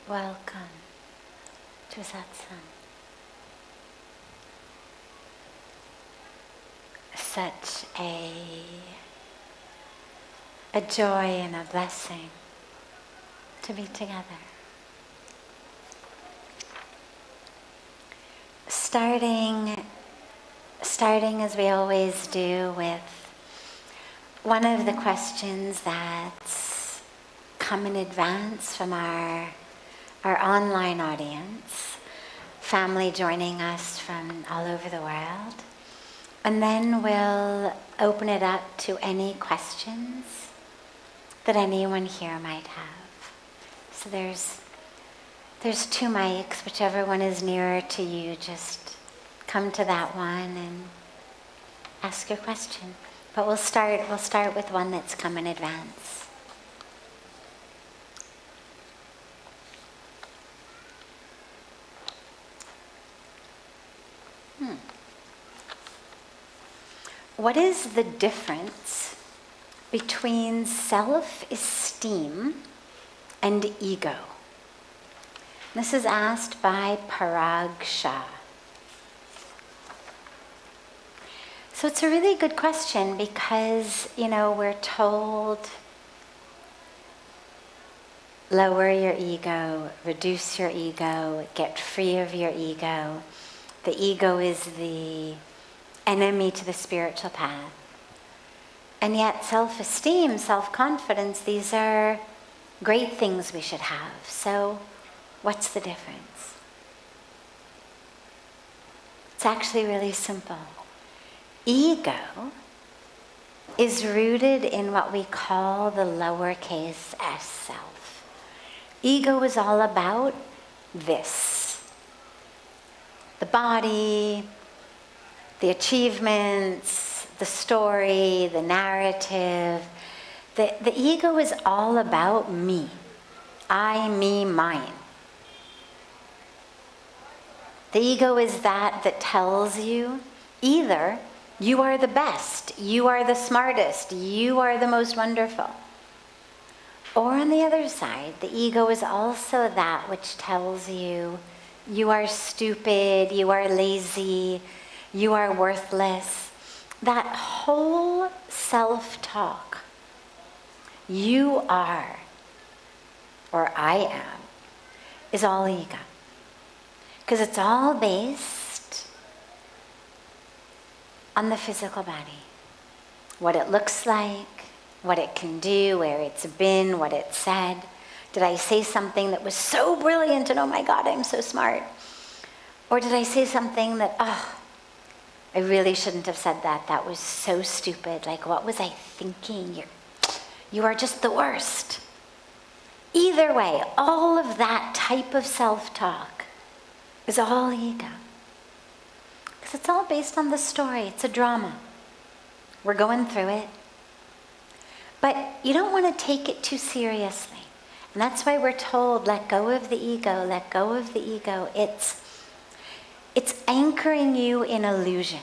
Welcome to Satsang. Such a joy and a blessing to be together. Starting as we always do with one of the questions that's come in advance from our online audience, family joining us from all over the world. And then we'll open it up to any questions that anyone here might have. So there's two mics, whichever one is nearer to you, just come to that one and ask your question. But we'll start with one that's come in advance. What is the difference between self-esteem and ego? This is asked by Parag Shah. So it's a really good question because, we're told lower your ego, reduce your ego, get free of your ego. The ego is the enemy to the spiritual path. And yet self-esteem, self-confidence, these are great things we should have. So what's the difference? It's actually really simple. Ego is rooted in what we call the lowercase s self. Ego is all about this. The body, the achievements, the story, the narrative. The ego is all about me. I, me, mine. The ego is that tells you either you are the best, you are the smartest, you are the most wonderful. Or on the other side, the ego is also that which tells you you are stupid, you are lazy, you are worthless. That whole self-talk, you are, or I am, is all ego. Because it's all based on the physical body. What it looks like, what it can do, where it's been, what it said. Did I say something that was so brilliant and oh my God, I'm so smart? Or did I say something that, I really shouldn't have said that. That was so stupid. Like, what was I thinking? You are just the worst. Either way, all of that type of self-talk is all ego. Because it's all based on the story. It's a drama. We're going through it. But you don't want to take it too seriously. And that's why we're told, let go of the ego, let go of the ego. It's anchoring you in illusion.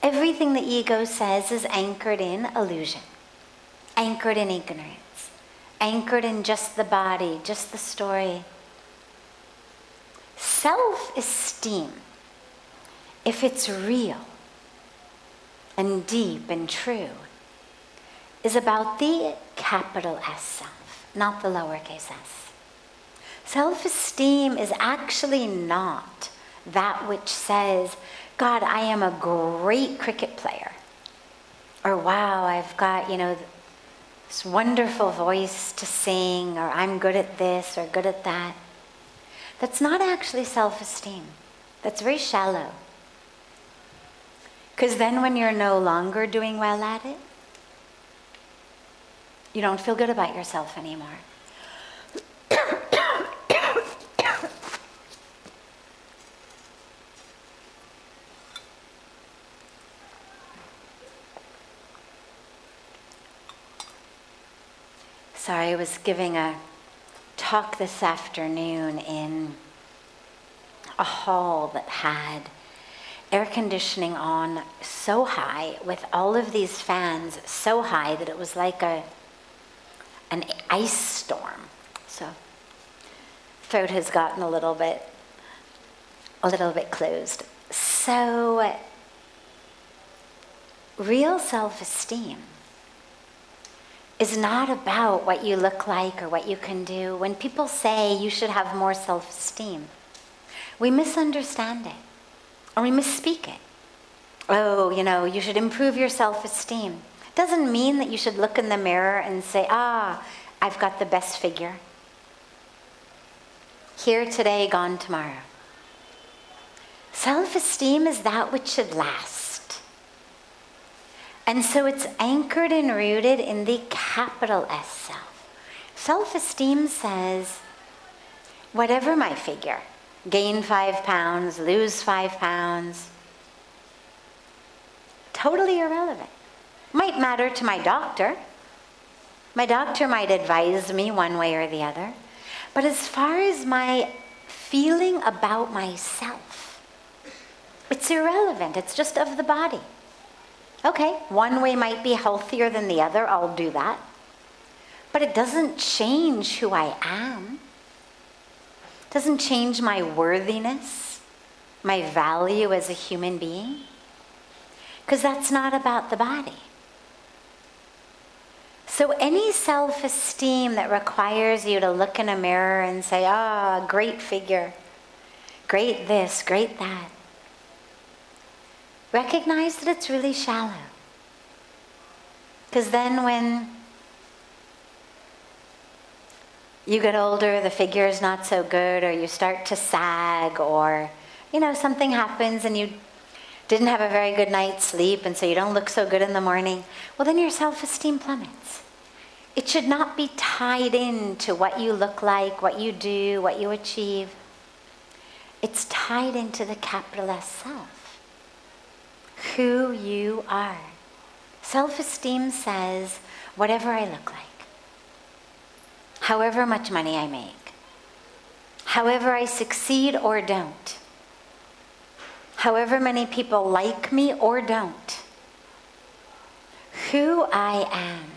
Everything the ego says is anchored in illusion, anchored in ignorance, anchored in just the body, just the story. Self-esteem, if it's real and deep and true, is about the capital S self, not the lowercase s. Self-esteem is actually not that which says, God, I am a great cricket player. Or wow, I've got, this wonderful voice to sing, or I'm good at this or good at that. That's not actually self-esteem. That's very shallow. Because then when you're no longer doing well at it, you don't feel good about yourself anymore. Sorry, I was giving a talk this afternoon in a hall that had air conditioning on so high with all of these fans so high that it was like an ice storm. So throat has gotten a little bit closed. So, real self-esteem is not about what you look like or what you can do. When people say you should have more self-esteem, we misunderstand it or we misspeak it. Oh, you should improve your self-esteem. Doesn't mean that you should look in the mirror and say, I've got the best figure. Here today, gone tomorrow. Self-esteem is that which should last. And so it's anchored and rooted in the capital S self. Self-esteem says, whatever my figure, gain 5 pounds, lose 5 pounds, totally irrelevant. Might matter to my doctor. My doctor might advise me one way or the other. But as far as my feeling about myself, it's irrelevant. It's just of the body. Okay, one way might be healthier than the other. I'll do that. But it doesn't change who I am. It doesn't change my worthiness, my value as a human being. Because that's not about the body. So any self-esteem that requires you to look in a mirror and say, great figure, great this, great that, recognize that it's really shallow. Because then when you get older, the figure is not so good, or you start to sag, or, something happens and you didn't have a very good night's sleep, and so you don't look so good in the morning, well, then your self-esteem plummets. It should not be tied into what you look like, what you do, what you achieve. It's tied into the capital S self. Who you are. Self-esteem says, whatever I look like, however much money I make, however I succeed or don't, however many people like me or don't, who I am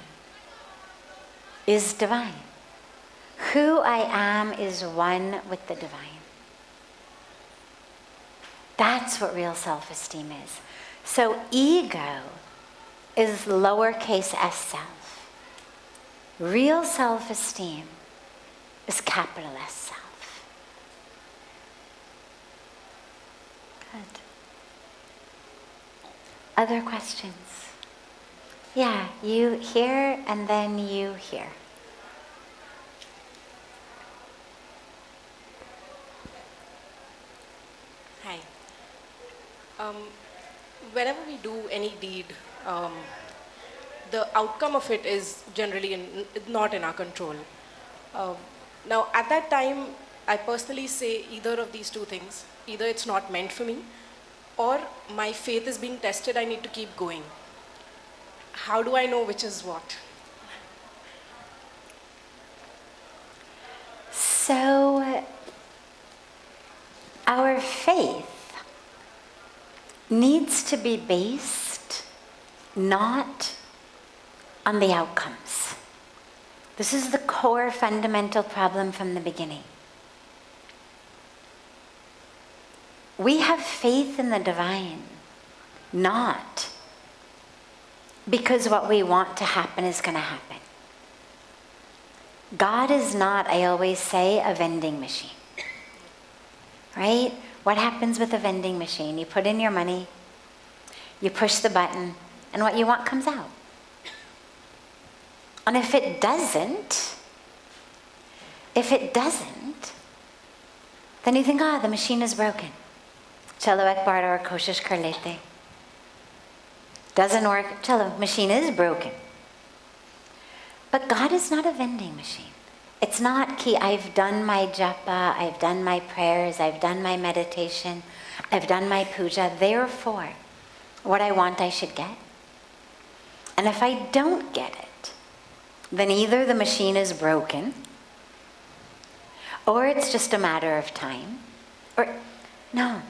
is divine. Who I am is one with the divine. That's what real self-esteem is. So ego is lowercase s self. Real self-esteem is capital S self. Good. Other questions? Yeah, you here and then you here. Hi. Whenever we do any deed, the outcome of it is generally not in our control. Now, at that time, I personally say either of these two things. Either it's not meant for me, or my faith is being tested, I need to keep going. How do I know which is what? So, our faith needs to be based not on the outcomes. This is the core fundamental problem from the beginning. We have faith in the divine, not because what we want to happen is going to happen. God is not, I always say, a vending machine. Right? What happens with a vending machine? You put in your money, you push the button, and what you want comes out. And if it doesn't, then you think, the machine is broken. Chalo ek baar aur koshish kar lete. Doesn't work. Chalo, machine is broken. But God is not a vending machine. It's not ki I've done my japa, I've done my prayers, I've done my meditation, I've done my puja, therefore what I want I should get. And if I don't get it, then either the machine is broken, or it's just a matter of time, or no.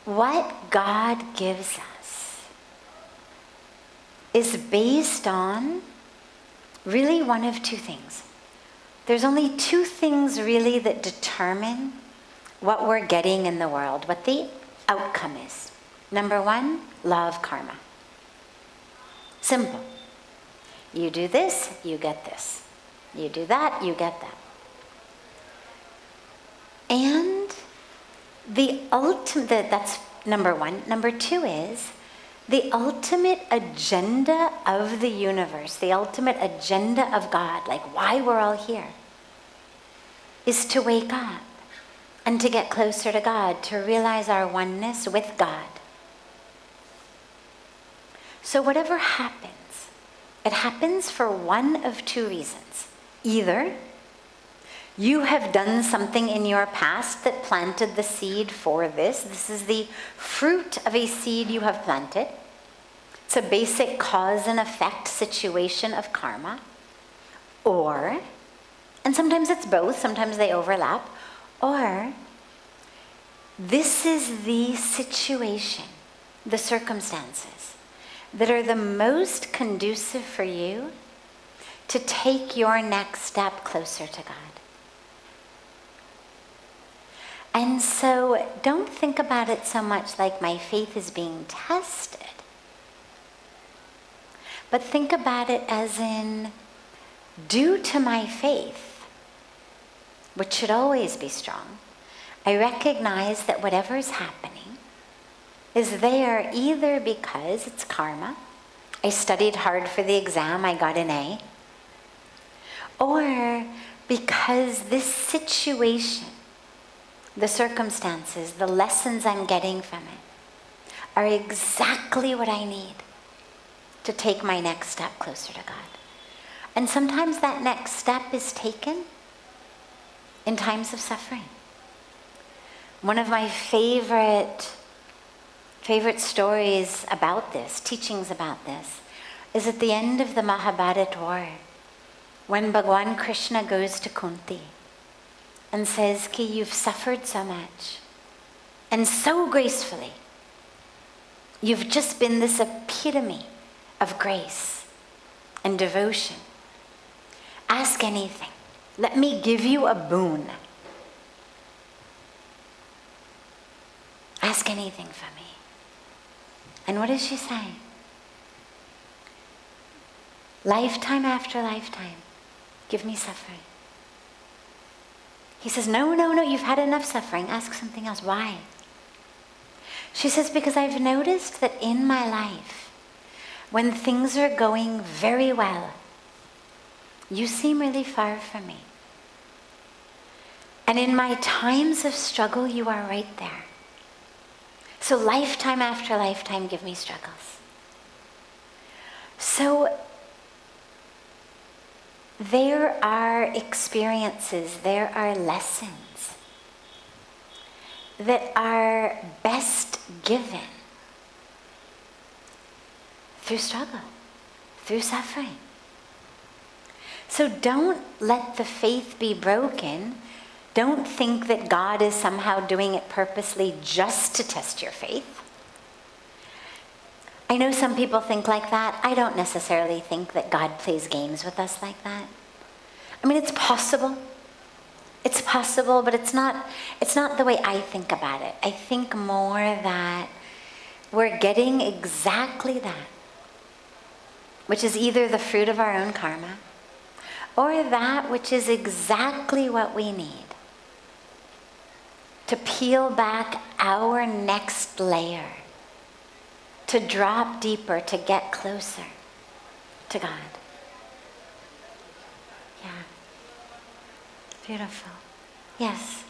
What God gives us is based on really one of two things. there's only two things really that determine what we're getting in the world, what the outcome is. Number one, law of karma. Simple. You do this, you get this. You do that, you get that. And the ultimate, that's number one. Number two is the ultimate agenda of the universe, the ultimate agenda of God, like why we're all here, is to wake up and to get closer to God, to realize our oneness with God. So whatever happens, it happens for one of two reasons. Either you have done something in your past that planted the seed for this. This is the fruit of a seed you have planted. It's a basic cause and effect situation of karma. Or, and sometimes it's both, sometimes they overlap, or this is the situation, the circumstances that are the most conducive for you to take your next step closer to God. And so don't think about it so much like my faith is being tested, but think about it as in, due to my faith, which should always be strong, I recognize that whatever is happening is there either because it's karma, I studied hard for the exam, I got an A, or because this situation, the circumstances, the lessons I'm getting from it are exactly what I need to take my next step closer to God. And sometimes that next step is taken in times of suffering. One of my favorite stories about this, teachings about this, is at the end of the Mahabharata war, when Bhagwan Krishna goes to Kunti and says, Ki, you've suffered so much, and so gracefully. You've just been this epitome of grace and devotion. Ask anything. Let me give you a boon. Ask anything for me. And what does she say? Lifetime after lifetime, give me suffering. He says, no, you've had enough suffering. Ask something else. Why? She says, because I've noticed that in my life, when things are going very well, you seem really far from me. And in my times of struggle, you are right there. So lifetime after lifetime, give me struggles. So there are experiences, there are lessons that are best given through struggle, through suffering. So don't let the faith be broken. Don't think that God is somehow doing it purposely just to test your faith. I know some people think like that. I don't necessarily think that God plays games with us like that. I mean, it's possible. It's possible, but it's not the way I think about it. I think more that we're getting exactly that, which is either the fruit of our own karma, or that which is exactly what we need to peel back our next layer, to drop deeper, to get closer to God. Yeah. Beautiful. Yes.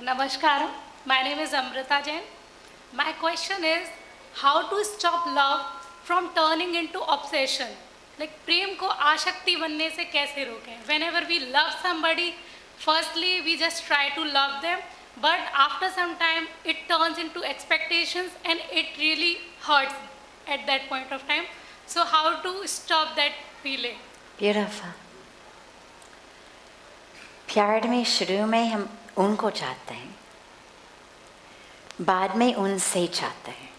Namaskaram. My name is Amrita Jain. My question is, how to stop love from turning into obsession? Like प्रेम को आसक्ति बनने से कैसे रोकें? Whenever we love somebody, firstly we just try to love them, but after some time it turns into expectations and it really hurts at that point of time. So how to stop that feeling? Beautiful. प्यार में शुरू में हम उनको चाहते हैं, बाद में उनसे चाहते हैं.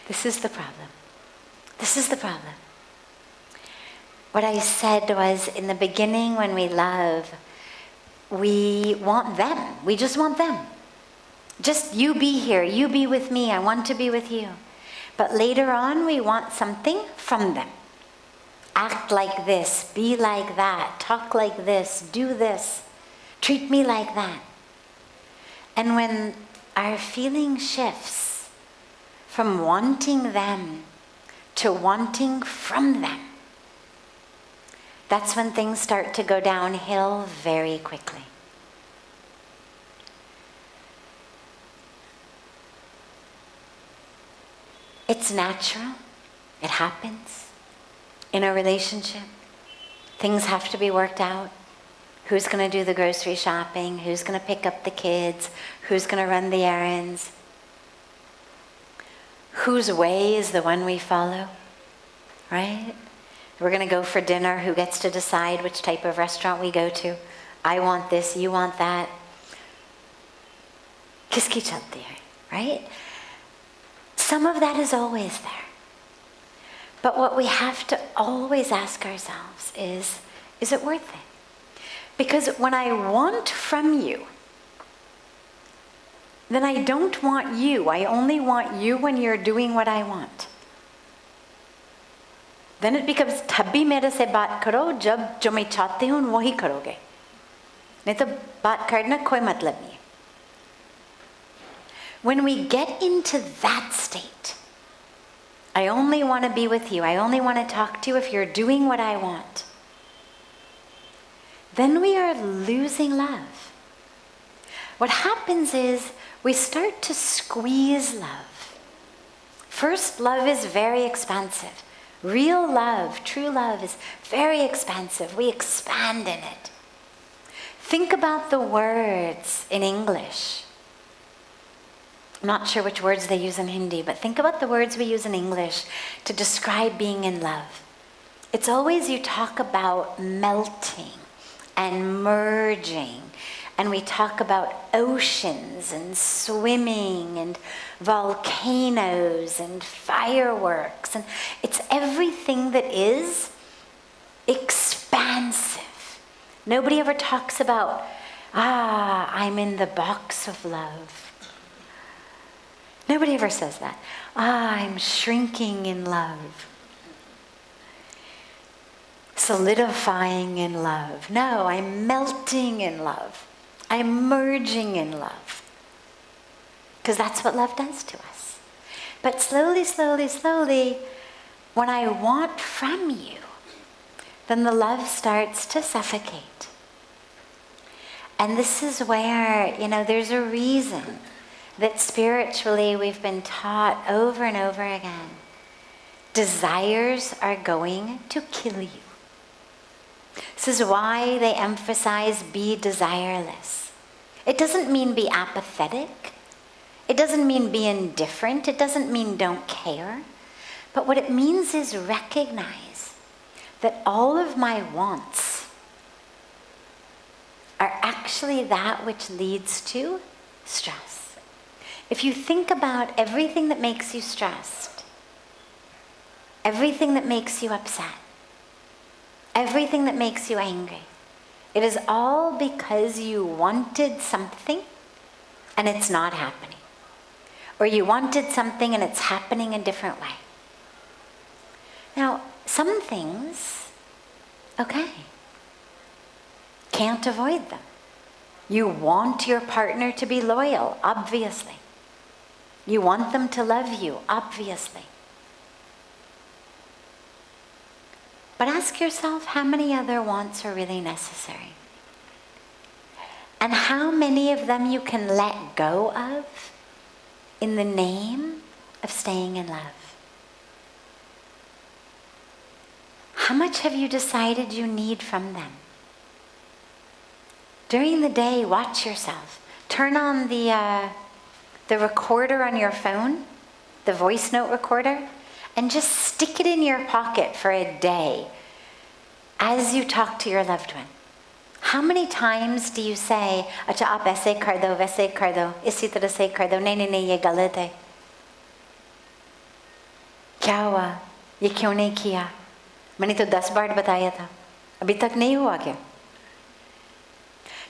This is the problem. This is the problem. What I said was, in the beginning when we love, we want them. We just want them. Just you be here, you be with me, I want to be with you. But later on we want something from them. Act like this, be like that, talk like this, do this, treat me like that. And when our feeling shifts from wanting them to wanting from them, that's when things start to go downhill very quickly. It's natural. It happens. In a relationship, things have to be worked out. Who's going to do the grocery shopping? Who's going to pick up the kids? Who's going to run the errands? Whose way is the one we follow? Right? We're going to go for dinner. Who gets to decide which type of restaurant we go to? I want this, you want that. Kiski chalti hai, right? Some of that is always there. But what we have to always ask ourselves is it worth it? Because when I want from you, then I don't want you. I only want you when you're doing what I want. Then it becomes तभी मेरे से बात करो जब जो मैं चाहती हूँ वही करोगे. नहीं तो बात करना कोई मतलब नहीं. When we get into that state, I only want to be with you, I only want to talk to you if you're doing what I want, then we are losing love. What happens is we start to squeeze love. First, love is very expansive. Real love, true love is very expansive. We expand in it. Think about the words in English. I'm not sure which words they use in Hindi, but think about the words we use in English to describe being in love. It's always you talk about melting and merging, and we talk about oceans and swimming and volcanoes and fireworks, and it's everything that is expansive. Nobody ever talks about, I'm in the box of love. Nobody ever says that. I'm shrinking in love. Solidifying in love. No, I'm melting in love. I'm merging in love. Because that's what love does to us. But slowly, slowly, slowly, when I want from you, then the love starts to suffocate. And this is where, there's a reason that spiritually we've been taught over and over again. Desires are going to kill you. This is why they emphasize be desireless. It doesn't mean be apathetic. It doesn't mean be indifferent. It doesn't mean don't care. But what it means is recognize that all of my wants are actually that which leads to stress. If you think about everything that makes you stressed, everything that makes you upset, everything that makes you angry, it is all because you wanted something and it's not happening. Or you wanted something and it's happening a different way. Now, some things, okay, can't avoid them. You want your partner to be loyal, obviously. You want them to love you, obviously. But ask yourself how many other wants are really necessary. And how many of them you can let go of in the name of staying in love. How much have you decided you need from them? During the day, watch yourself. Turn on the recorder on your phone, the voice note recorder, and just stick it in your pocket for a day. as you talk to your loved one, how many times do you say, "Acha aap aise kar do, वैसे कर दो, इसी तरह से कर दो, नहीं नहीं नहीं ये गलत है, क्या हुआ, ये क्यों नहीं किया, मैंने तो 10 बार बताया था, अभी तक नहीं हुआ क्या?"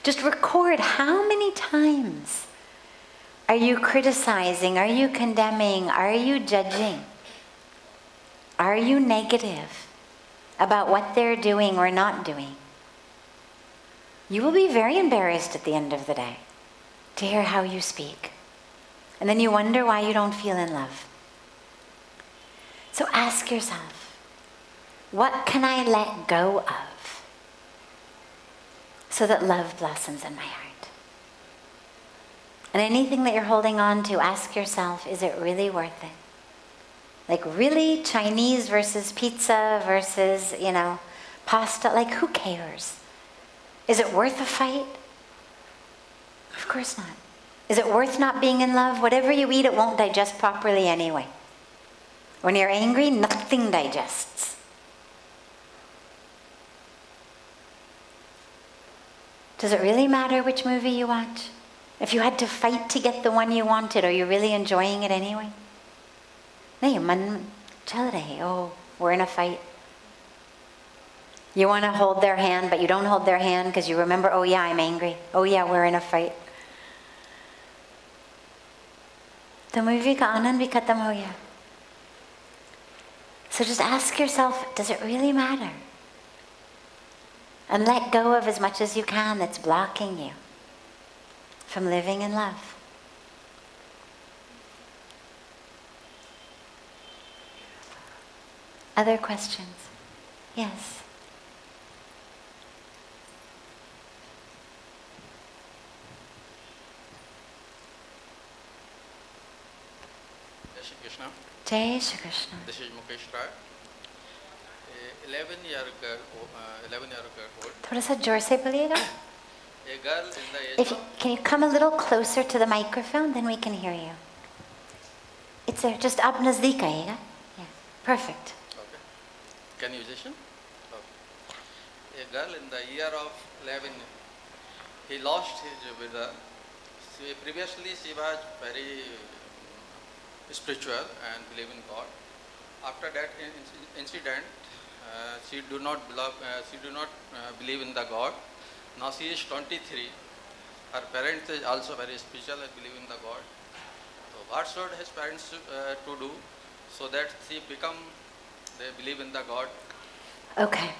Just record how many times are you criticizing, are you condemning, are you judging, are you negative about what they're doing or not doing. You will be very embarrassed at the end of the day to hear how you speak. And then you wonder why you don't feel in love. So ask yourself, what can I let go of so that love blossoms in my heart? And anything that you're holding on to, ask yourself, is it really worth it? Like really Chinese versus pizza versus, pasta, like who cares? Is it worth a fight? Of course not. Is it worth not being in love? Whatever you eat, it won't digest properly anyway. When you're angry, nothing digests. Does it really matter which movie you watch? If you had to fight to get the one you wanted, are you really enjoying it anyway? नहीं, मन चल रहे, oh, we're in a fight. You want to hold their hand, but you don't hold their hand because you remember, oh yeah, I'm angry. Oh yeah, we're in a fight. The movie का आनंद भी खत्म हो गया. So just ask yourself, does it really matter? And let go of as much as you can that's blocking you from living in love. Other questions? Yes. Shri Krishna. Jai Shri Krishna. This is Mukesh Rai. 11-year-old. थोड़ा सा जोर से बोलिएगा. A girl in the age If you, can you come a little closer to the microphone, then we can hear you. It's there. Just आप नजदीक आइएगा. Yeah. Perfect. Okay. Can you listen? Okay. A girl in the year of 11, he lost his brother. Previously, she was very spiritual and believe in God. After that incident, she do not believe in the God. Now she is 23. Her parents is also very spiritual and believe in the God. So what should his parents to do so that they believe in the God? Okay.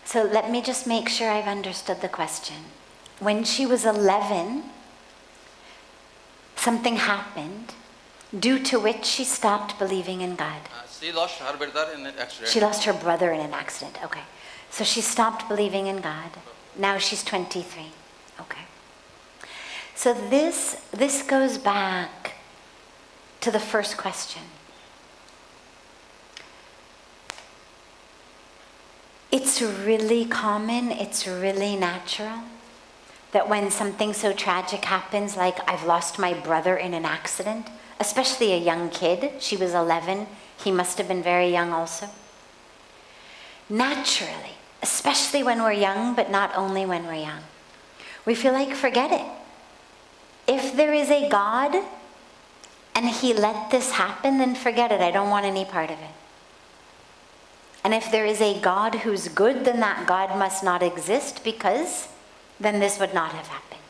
So let me just make sure I've understood the question. When she was 11, something happened due to which she stopped believing in God. She lost her brother in an accident. She lost her brother in an accident. Okay. So she stopped believing in God. Now she's 23. Okay. So this goes back to the first question. It's really common, it's really natural that when something so tragic happens, like I've lost my brother in an accident, especially a young kid, she was 11, he must have been very young also. Naturally, especially when we're young, but not only when we're young, we feel like, forget it. If there is a God and he let this happen, then forget it, I don't want any part of it. And if there is a God who's good, then that God must not exist, because then this would not have happened.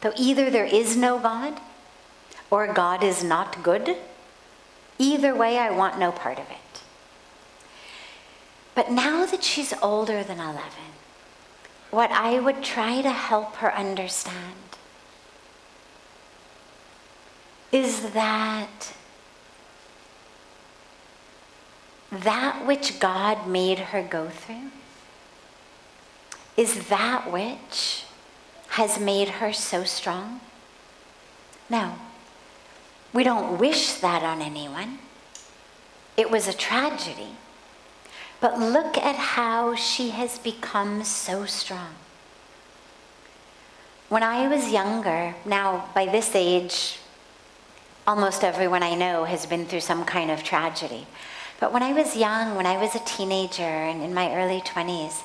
So either there is no God, or God is not good. Either way, I want no part of it. But now that she's older than 11, what I would try to help her understand is that which God made her go through is that which has made her so strong. Now, we don't wish that on anyone. It was a tragedy. But look at how she has become so strong. When I was younger, now by this age, almost everyone I know has been through some kind of tragedy. But when I was young, when I was a teenager and in my early 20s,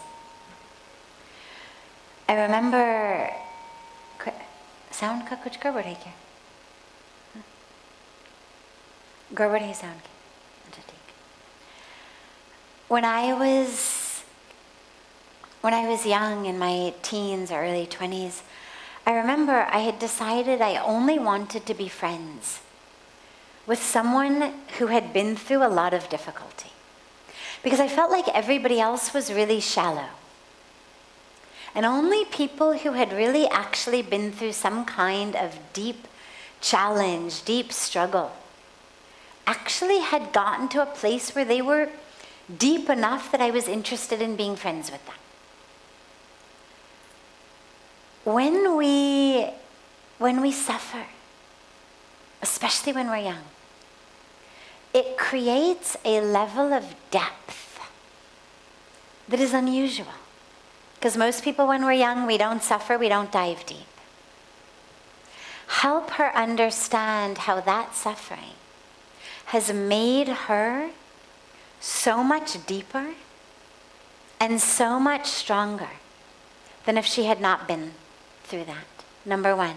I remember, sound का कुछ गड़बड़ है क्या? गड़बड़ है sound की? अच्छा ठीक. When I was young, in my teens or early 20s, I remember I had decided I only wanted to be friends with someone who had been through a lot of difficulty. Because I felt like everybody else was really shallow. And only people who had really actually been through some kind of deep challenge, deep struggle, actually had gotten to a place where they were deep enough that I was interested in being friends with them. When we suffer, especially when we're young, it creates a level of depth that is unusual. Because most people, when we're young, we don't suffer, we don't dive deep. Help her understand how that suffering has made her so much deeper and so much stronger than if she had not been through that. Number one.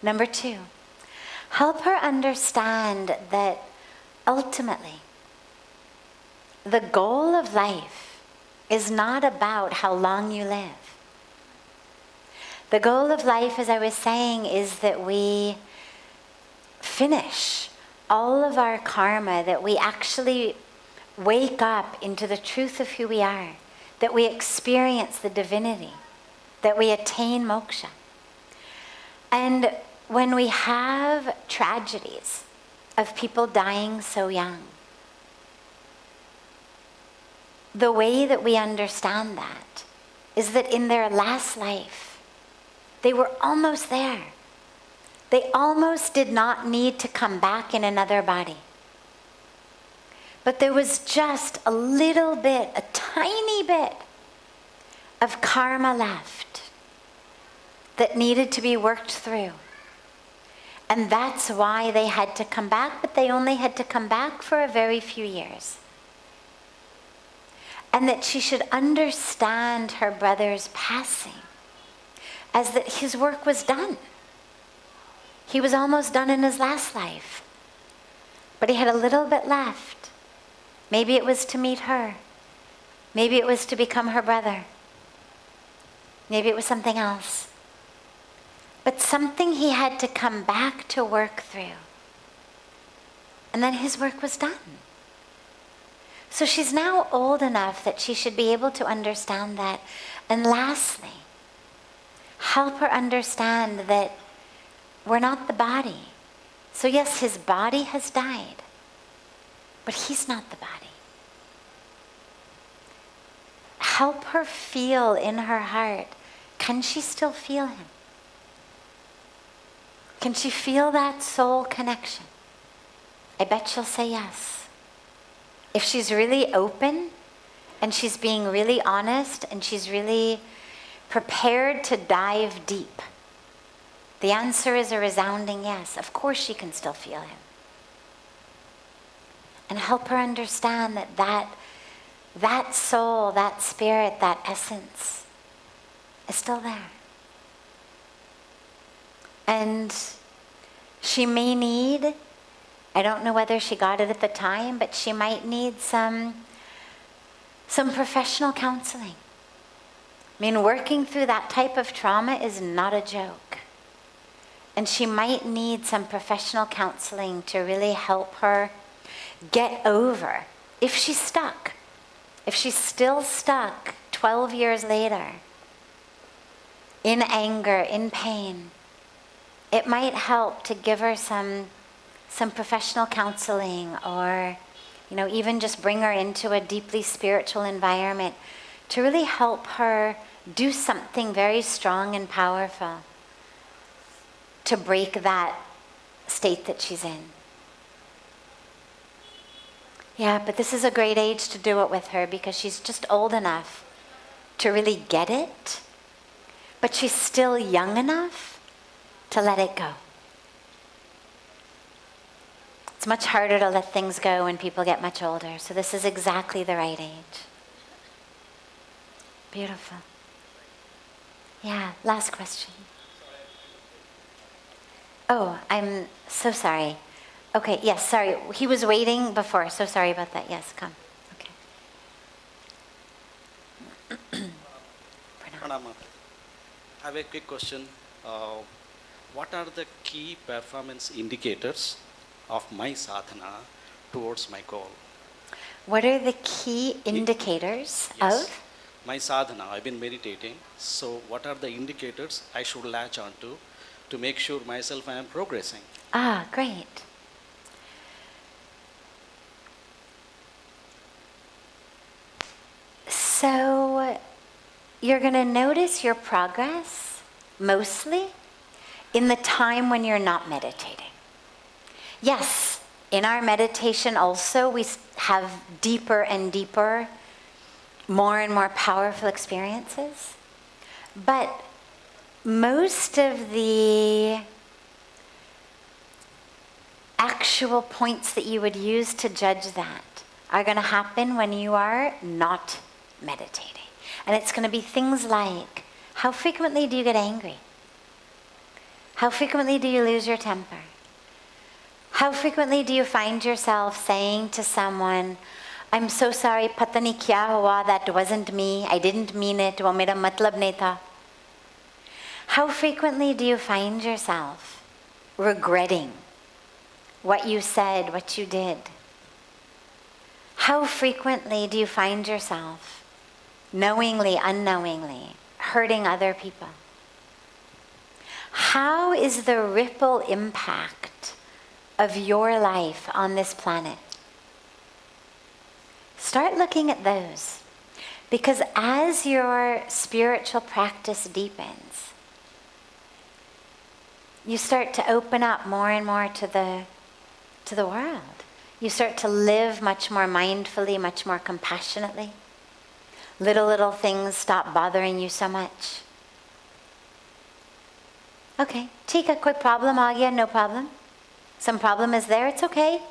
Number two, help her understand that ultimately, the goal of life is not about how long you live. The goal of life, as I was saying, is that we finish all of our karma, that we actually wake up into the truth of who we are, that we experience the divinity, that we attain moksha. And when we have tragedies of people dying so young, the way that we understand that is that in their last life, they were almost there. They almost did not need to come back in another body. But there was just a little bit, a tiny bit of karma left that needed to be worked through. And that's why they had to come back, but they only had to come back for a very few years. And that she should understand her brother's passing as that his work was done. He was almost done in his last life, but he had a little bit left. Maybe it was to meet her. Maybe it was to become her brother. Maybe it was something else. But something he had to come back to work through. And then his work was done. So she's now old enough that she should be able to understand that. And lastly, help her understand that we're not the body. So yes, his body has died, but he's not the body. Help her feel in her heart, can she still feel him? Can she feel that soul connection? I bet she'll say yes. If she's really open and she's being really honest and she's really prepared to dive deep, the answer is a resounding yes. Of course she can still feel him. And help her understand that soul, that spirit, that essence is still there. And she may need, I don't know whether she got it at the time, but she might need some professional counseling. I mean, working through that type of trauma is not a joke. And she might need some professional counseling to really help her get over, if she's stuck, if she's still stuck 12 years later, in anger, in pain, it might help to give her some professional counseling, or even just bring her into a deeply spiritual environment to really help her do something very strong and powerful to break that state that she's in. Yeah, but this is a great age to do it with her because she's just old enough to really get it, but she's still young enough to let it go. It's much harder to let things go when people get much older, so this is exactly the right age. Beautiful. Yeah, last question. Oh, I'm so sorry. Okay, yes, sorry. He was waiting before, so sorry about that. Yes, come. Okay. Pranam. I have a quick question. What are the key performance indicators of my sadhana towards my goal? What are the key indicators of? My sadhana, I've been meditating. So what are the indicators I should latch onto to make sure myself I am progressing? Ah, great. So you're going to notice your progress mostly in the time when you're not meditating. Yes, in our meditation also we have deeper and deeper, more and more powerful experiences. But most of the actual points that you would use to judge that are going to happen when you are not meditating. And it's going to be things like, how frequently do you get angry? How frequently do you lose your temper? How frequently do you find yourself saying to someone, I'm so sorry, pata nahi kya hua, that wasn't me, I didn't mean it, wo mera matlab nahi tha. How frequently do you find yourself regretting what you said, what you did? How frequently do you find yourself, knowingly, unknowingly, hurting other people? How is the ripple impact of your life on this planet? Start looking at those. Because as your spiritual practice deepens, you start to open up more and more to the world. You start to live much more mindfully, much more compassionately. Little things stop bothering you so much. Okay, ठीक है, कोई problem आ गया, no problem. Some problem is there, it's okay.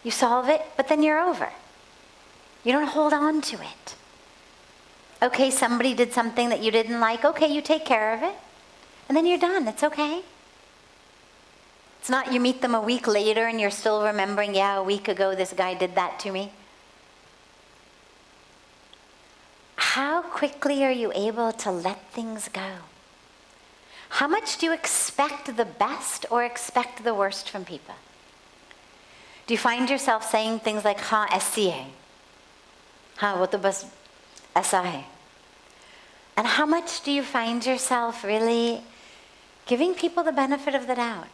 You solve it, but then you're over. You don't hold on to it. Okay, somebody did something that you didn't like, okay, you take care of it, and then you're done, it's okay. It's not you meet them a week later and you're still remembering, yeah, a week ago this guy did that to me. How quickly are you able to let things go? How much do you expect the best or expect the worst from people? Do you find yourself saying things like, हाँ ऐसी है, हाँ वो तो बस ऐसा है? And how much do you find yourself really giving people the benefit of the doubt?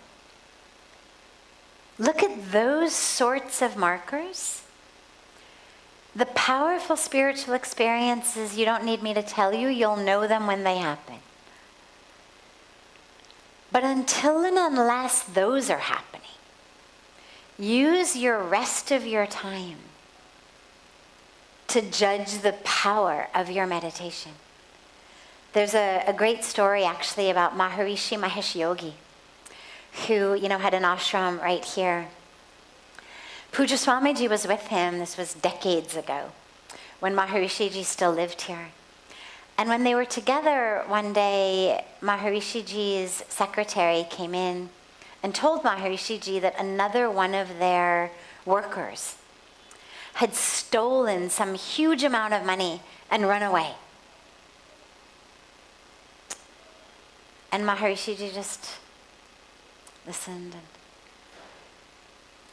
Look at those sorts of markers. The powerful spiritual experiences, you don't need me to tell you, you'll know them when they happen. But until and unless those are happening, use your rest of your time to judge the power of your meditation. There's a great story actually about Maharishi Mahesh Yogi, who, had an ashram right here. Pujya Swamiji was with him, this was decades ago, when Maharishiji still lived here. And when they were together one day, Maharishiji's secretary came in and told Maharishiji that another one of their workers had stolen some huge amount of money and run away. And Maharishiji just listened. And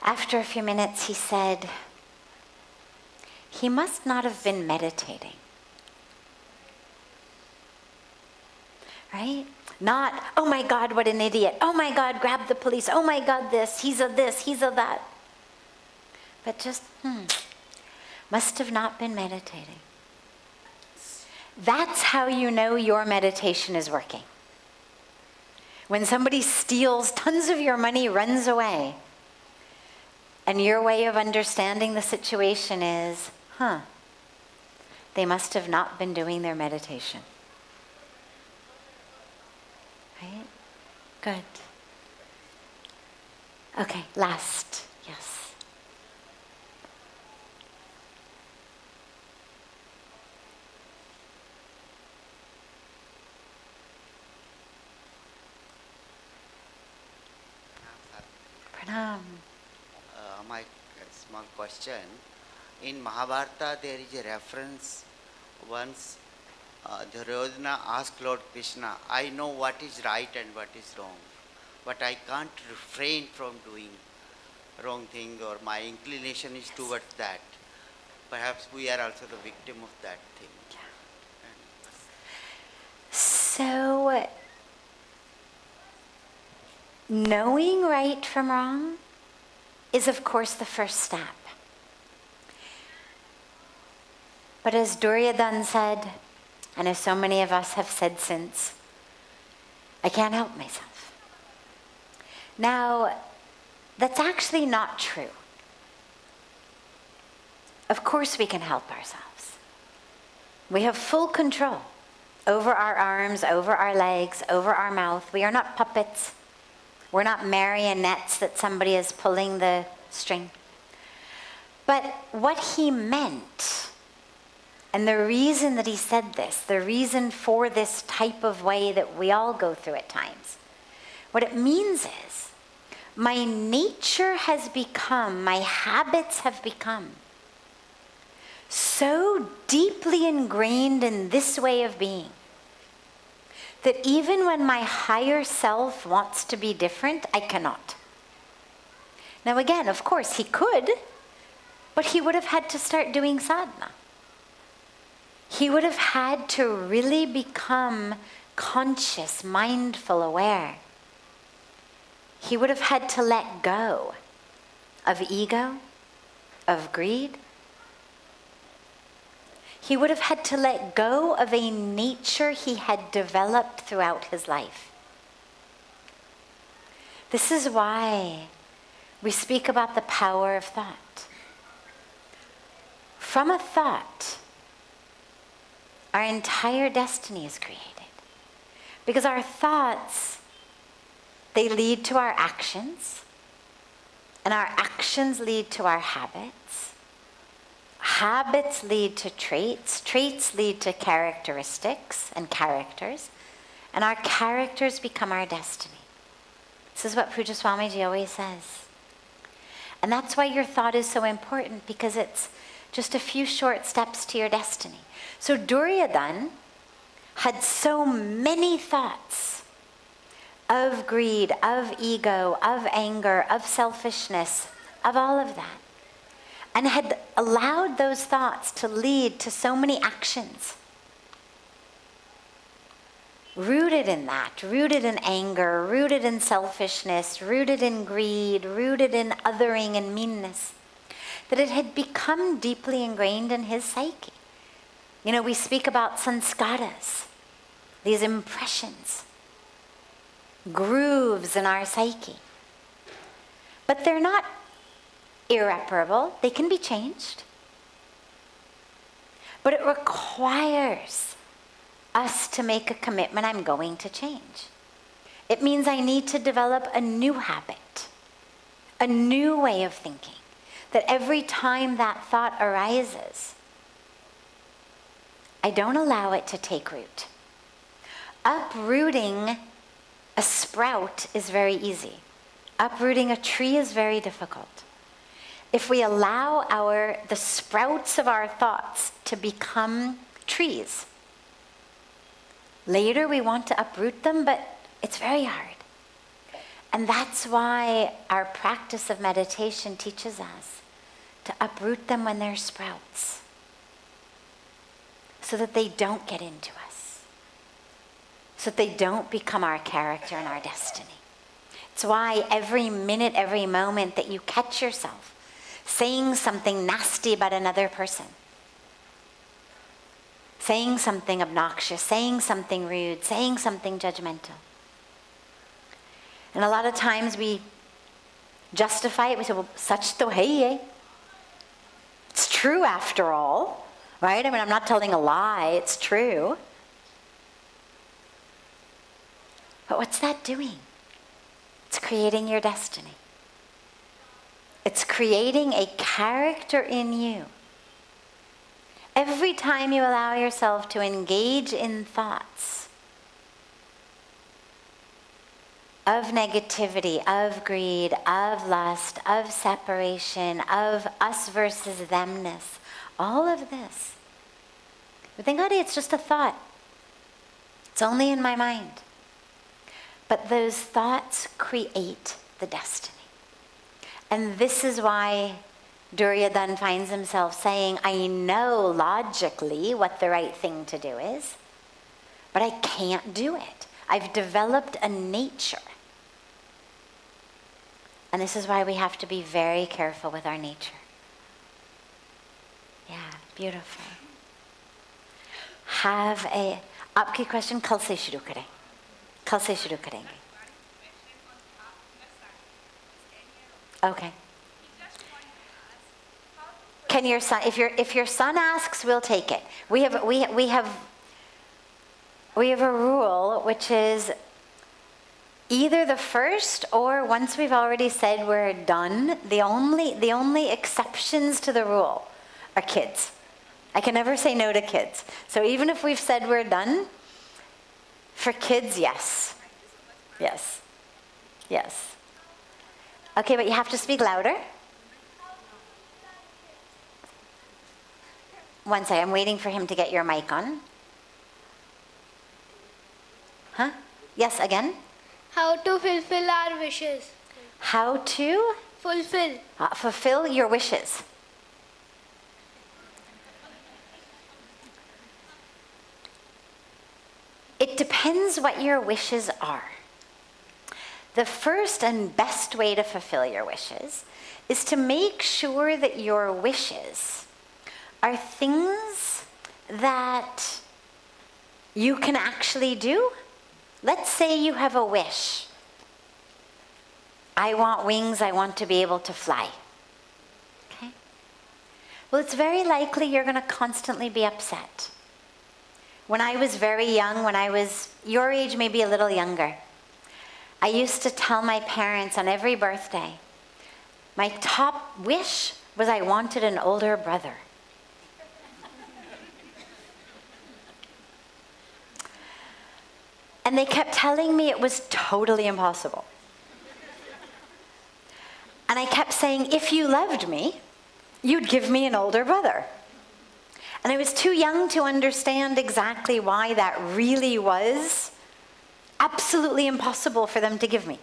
after a few minutes, he said, he must not have been meditating. Right? Not, oh my God, what an idiot. Oh my God, grab the police. Oh my God, he's a that. But just, must have not been meditating. That's how you know your meditation is working. When somebody steals tons of your money, runs away, and your way of understanding the situation is, they must have not been doing their meditation. Right? Good. Okay, last. Yes. Pranam. My small question. In Mahabharata, there is a reference once Duryodhana asked Lord Krishna, I know what is right and what is wrong, but I can't refrain from doing wrong thing, or my inclination is towards that. Perhaps we are also the victim of that thing. So, knowing right from wrong is, of course, the first step. But as Duryodhana said, and as so many of us have said since, I can't help myself. Now, that's actually not true. Of course we can help ourselves. We have full control over our arms, over our legs, over our mouth. We are not puppets. We're not marionettes that somebody is pulling the string. But what he meant, and the reason that he said this, the reason for this type of way that we all go through at times, what it means is, my nature has become, my habits have become so deeply ingrained in this way of being that even when my higher self wants to be different, I cannot. Now again, of course, he could, but he would have had to start doing sadhana. He would have had to really become conscious, mindful, aware. He would have had to let go of ego, of greed. He would have had to let go of a nature he had developed throughout his life. This is why we speak about the power of thought. From a thought, our entire destiny is created. Because our thoughts, they lead to our actions, and our actions lead to our habits. Habits lead to traits, traits lead to characteristics and characters, and our characters become our destiny. This is what Pujya Swamiji always says. And that's why your thought is so important, because it's just a few short steps to your destiny. So Duryodhana had so many thoughts of greed, of ego, of anger, of selfishness, of all of that, and had allowed those thoughts to lead to so many actions. Rooted in that, rooted in anger, rooted in selfishness, rooted in greed, rooted in othering and meanness, that it had become deeply ingrained in his psyche. You know, we speak about sanskaras, these impressions, grooves in our psyche. But they're not irreparable. They can be changed. But it requires us to make a commitment. I'm going to change. It means I need to develop a new habit, a new way of thinking, that every time that thought arises, I don't allow it to take root. Uprooting a sprout is very easy. Uprooting a tree is very difficult. If we allow the sprouts of our thoughts to become trees, later we want to uproot them, but it's very hard. And that's why our practice of meditation teaches us to uproot them when they're sprouts, so that they don't get into us, so that they don't become our character and our destiny. It's why every minute, every moment that you catch yourself saying something nasty about another person, saying something obnoxious, saying something rude, saying something judgmental. And a lot of times we justify it. We say, well, such to hai. It's true after all, right? I mean, I'm not telling a lie, it's true. But what's that doing? It's creating your destiny. It's creating a character in you. Every time you allow yourself to engage in thoughts of negativity, of greed, of lust, of separation, of us versus themness, all of this. But thank God it's just a thought. It's only in my mind. But those thoughts create the destiny. And this is why Duryodhana finds himself saying, I know logically what the right thing to do is, but I can't do it. I've developed a nature. And this is why we have to be very careful with our nature. Yeah, beautiful. आपकी question कल से शुरू करें. कल से शुरू करेंगे. Okay. Can your son, if your son asks, we'll take it. We have a rule which is either the first or once we've already said we're done, the only exceptions to the rule are kids. I can never say no to kids. So even if we've said we're done, for kids, yes. Yes. Yes. Okay, but you have to speak louder. One second, I'm waiting for him to get your mic on. Huh? Yes, again? How to fulfill our wishes. How to? Fulfill. Fulfill your wishes. It depends what your wishes are. The first and best way to fulfill your wishes is to make sure that your wishes are things that you can actually do. Let's say you have a wish. I want wings, I want to be able to fly. Okay? Well, it's very likely you're going to constantly be upset. When I was very young, when I was your age, maybe a little younger, I used to tell my parents on every birthday, my top wish was I wanted an older brother. And they kept telling me it was totally impossible. And I kept saying, if you loved me, you'd give me an older brother. And I was too young to understand exactly why that really was absolutely impossible for them to give me.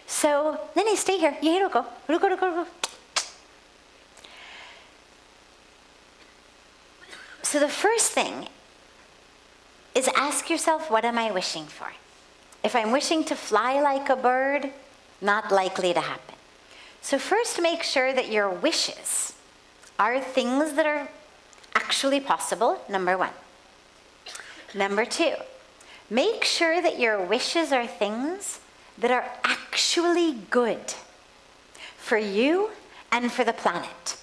So, Nene, stay here. Ruko. So the first thing is ask yourself, what am I wishing for? If I'm wishing to fly like a bird, not likely to happen. So first make sure that your wishes are things that are actually possible, number one. Number two, make sure that your wishes are things that are actually good for you and for the planet.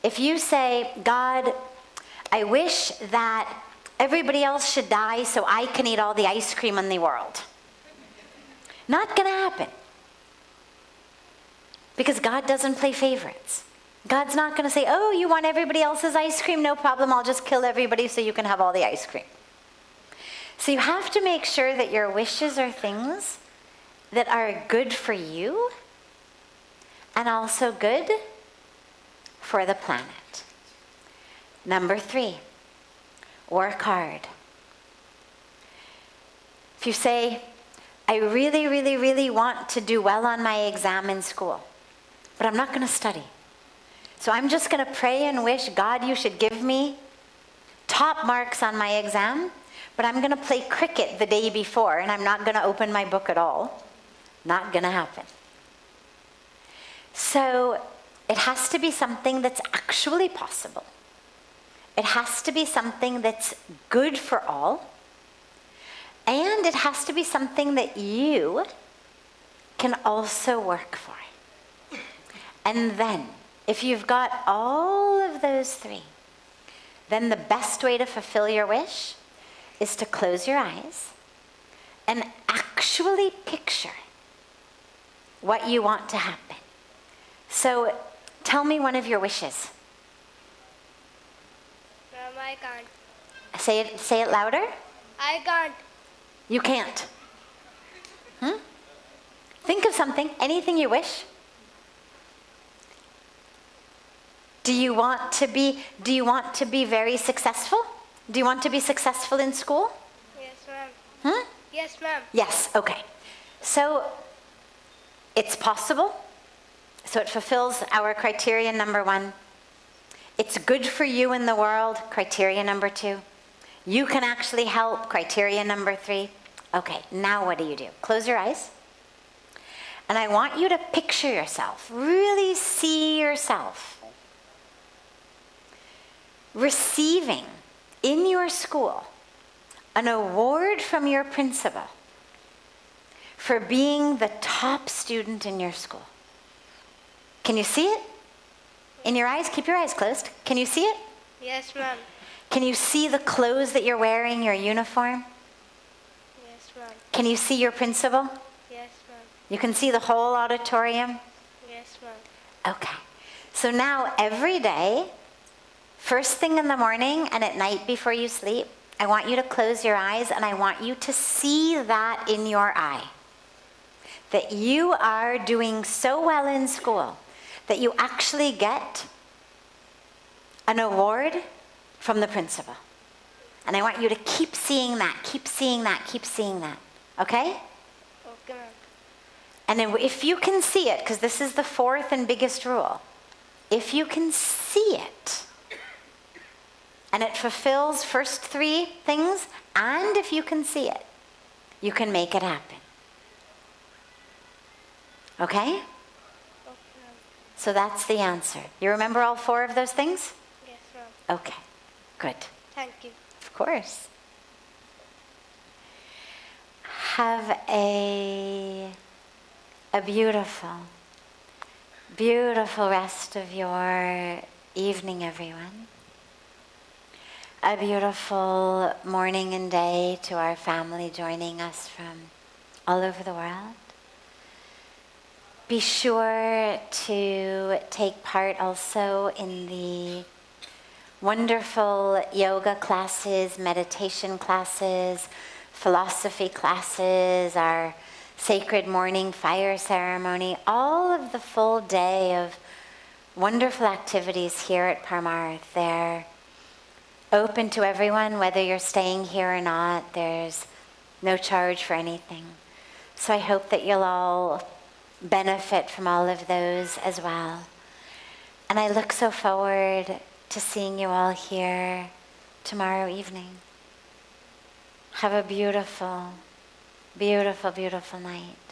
If you say, God, I wish that everybody else should die so I can eat all the ice cream in the world. Not going to happen. Because God doesn't play favorites. God's not going to say, oh, you want everybody else's ice cream? No problem, I'll just kill everybody so you can have all the ice cream. So you have to make sure that your wishes are things that are good for you and also good for the planet. Number three, work hard. If you say, I really, really, really want to do well on my exam in school, but I'm not going to study. So I'm just going to pray and wish, God, you should give me top marks on my exam, but I'm going to play cricket the day before and I'm not going to open my book at all. Not going to happen. So it has to be something that's actually possible. It has to be something that's good for all. And it has to be something that you can also work for. And then, if you've got all of those three, then the best way to fulfill your wish is to close your eyes and actually picture what you want to happen. So, tell me one of your wishes. I can't. Say it louder. I can't. You can't. Think of something, anything you wish. Do you want to be very successful? Do you want to be successful in school? Yes, ma'am. Hmm? Yes, ma'am. Yes, okay. So it's possible. So it fulfills our criteria number 1. It's good for you in the world, criteria number 2. You can actually help, criteria number 3. Okay, now what do? Close your eyes. And I want you to picture yourself, really see yourself receiving in your school an award from your principal for being the top student in your school. Can you see it? In your eyes? Keep your eyes closed. Can you see it? Yes, ma'am. Can you see the clothes that you're wearing, your uniform? Yes, ma'am. Can you see your principal? Yes, ma'am. You can see the whole auditorium? Yes, ma'am. Okay. So now every day, first thing in the morning and at night before you sleep, I want you to close your eyes and I want you to see that in your eye. That you are doing so well in school that you actually get an award from the principal. And I want you to keep seeing that, keep seeing that, keep seeing that. Okay? Okay, ma'am. And then if you can see it, because this is the 4th and biggest rule, if you can see it, and it fulfills first 3 things, and if you can see it, you can make it happen. Okay? Okay, ma'am. So that's the answer. You remember all 4 of those things? Yes, ma'am. Okay, good. Thank you. Of course. Have a beautiful, beautiful rest of your evening, everyone. A beautiful morning and day to our family joining us from all over the world. Be sure to take part also in the wonderful yoga classes, meditation classes, philosophy classes, our sacred morning fire ceremony, all of the full day of wonderful activities here at Parmarth. They're open to everyone, whether you're staying here or not. There's no charge for anything. So I hope that you'll all benefit from all of those as well. And I look so forward to seeing you all here tomorrow evening. Have a beautiful, beautiful, beautiful night.